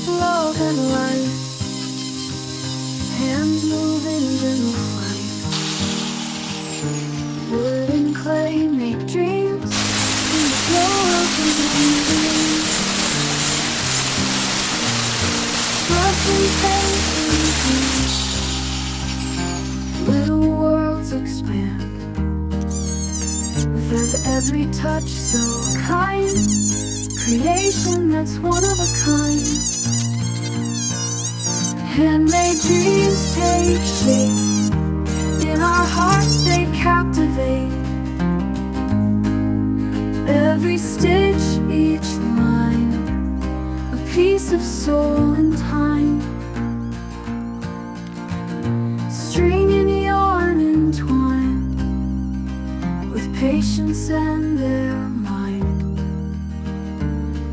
love and light, hands moving in the flame. Wood and clay make dreams in the glow of the moon. Brush and paint, little worlds expand. With every touch so kind, creation that's one of a kind. Handmade dreams take shape, in our hearts they captivate. Every stitch, each line, a piece of soul and time. String and yarn entwine, with patience and their mind.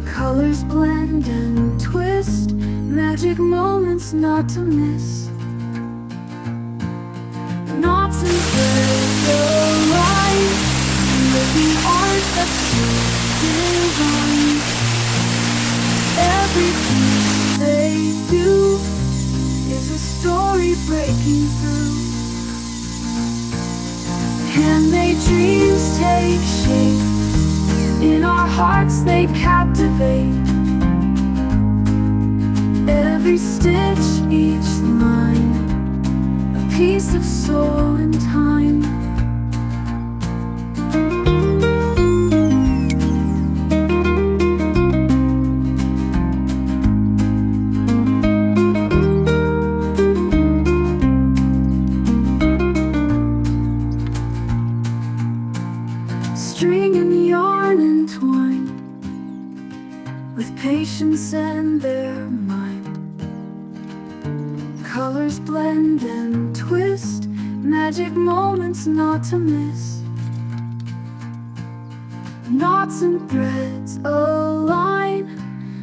Colors blend and twist, magic moments not to miss. Knots and threads align, making art that's so divine. Every piece they do is a story breaking through. Handmade dreams take shape, in our hearts they captivate. Every stitch, each line, a piece of soul and time. String and yarn entwine, with patience and their mind. Colors blend and twist, magic moments not to miss. Knots and threads align,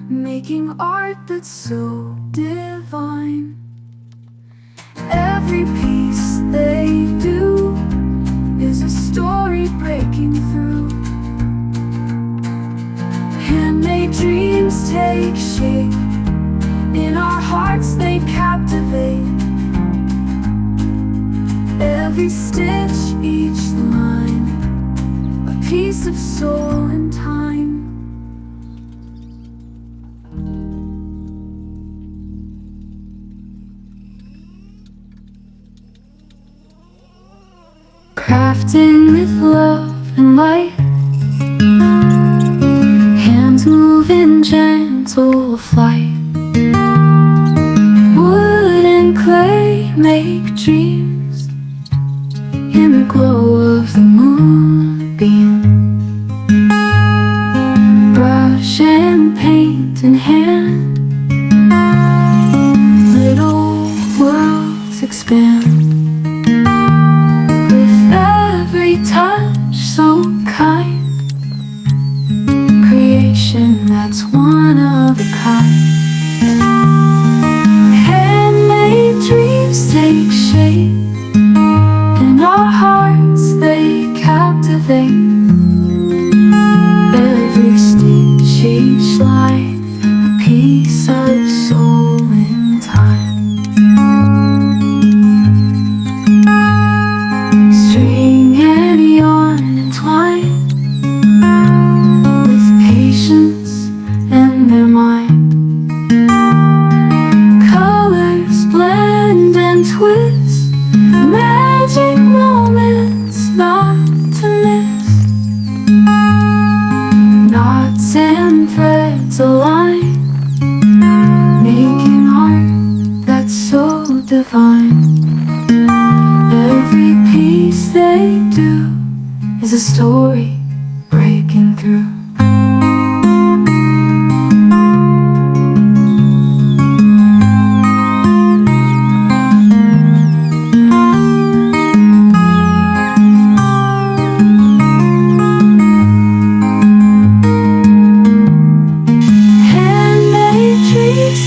making art that's so divine. Every piece they do is a story breaking through. Handmade dreams take shape, in our hearts they captivate. Every stitch, each line, a piece of soul and time. Crafting with love and light, hands move in gentle flight. Wood and clay make dreams in the glow of the moonbeam. Brush and paint in hand, little worlds expand. Touch so kind, creation that's one of a kind. Handmade dreams take shape, in our hearts they captivate. Every stitch, each line, a piece of soul in time. Magic moments not to miss. Knots and threads align, making art that's so divine. Every piece they do is a story breaking through.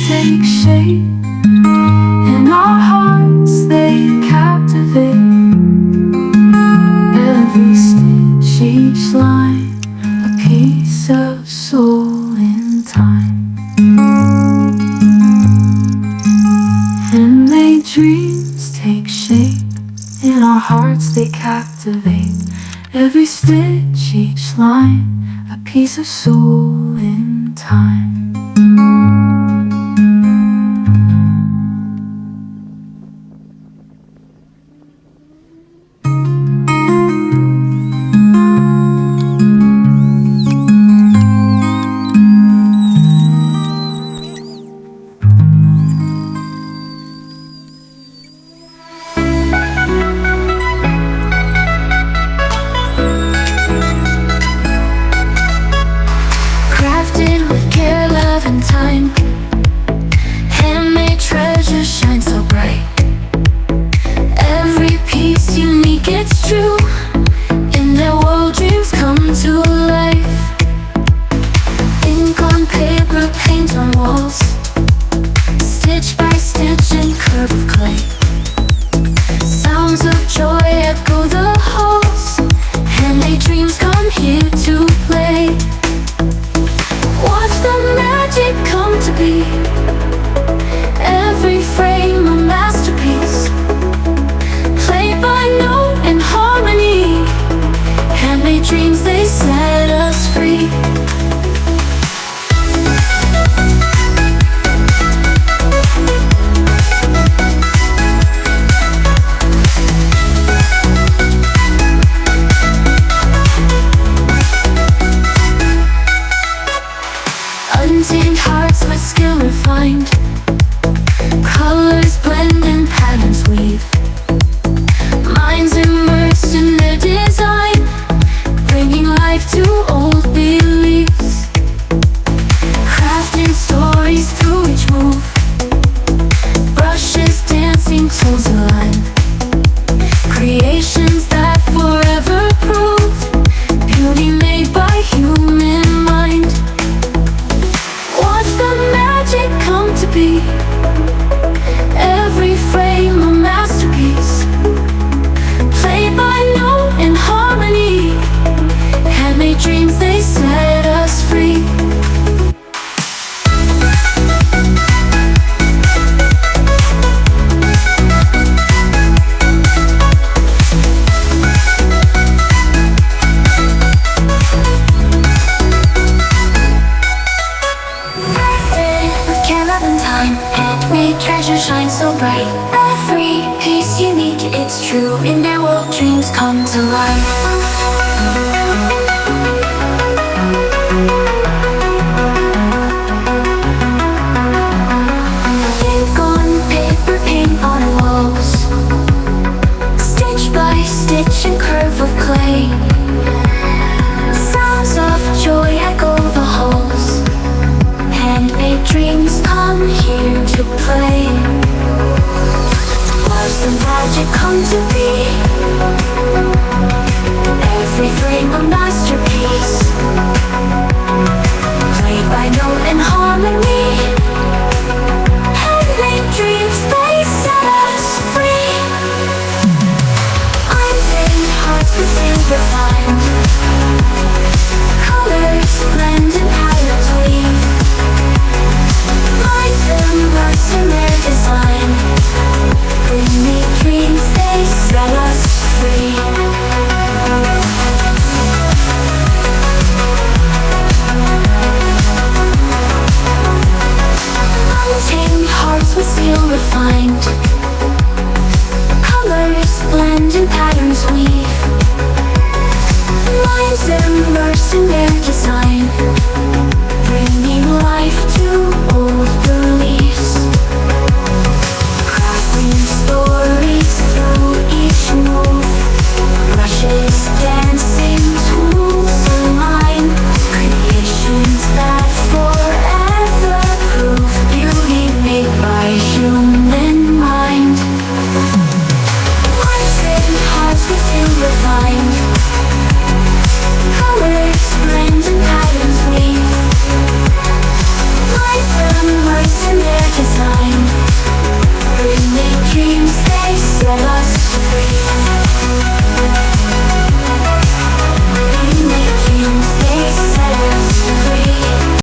Take shape, in our hearts they captivate. Every stitch, each line, a piece In our hearts they captivate. Every stitch, each line, a piece of soul in time. Crafted with care, love, and time. Handmade treasures shine so bright. Every piece unique, it's true. In their world, dreams come to life. Ink on paper, paint on walls. Stitch by stitch in curve of clay. Sounds of joy echo the halls. Handmade dreams come here to play. Watch the magic come to be. Every frame a masterpiece. Played by note and harmony. Handmade dreams, they set us free. Untamed hearts with skill refined. Colors blend and patterns weave. Minds immersed in their design, bringing life to old beliefs. Crafting stories through each move. Brushes dancing, tools align. Creations that forever prove beauty made by human mind. Watch the magic come to be. Every frame a masterpiece. Played by note and harmony. Handmade dreams, they set us free. Handmade treasure shine so bright. Every piece unique, it's true. In their world, dreams come to life. Ink on paper, paint on walls. Stitch by stitch in curve of clay. Sounds of joy echo the halls. Handmade dreams come here to play. Watch the magic come to be. Every frame a masterpiece. Played by note and harmony. Handmade dreams, they set us free. Untamed hearts with silver refined. Colors blend and patterns weave. Minds immersed in their design. Handmade dreams, they set us free.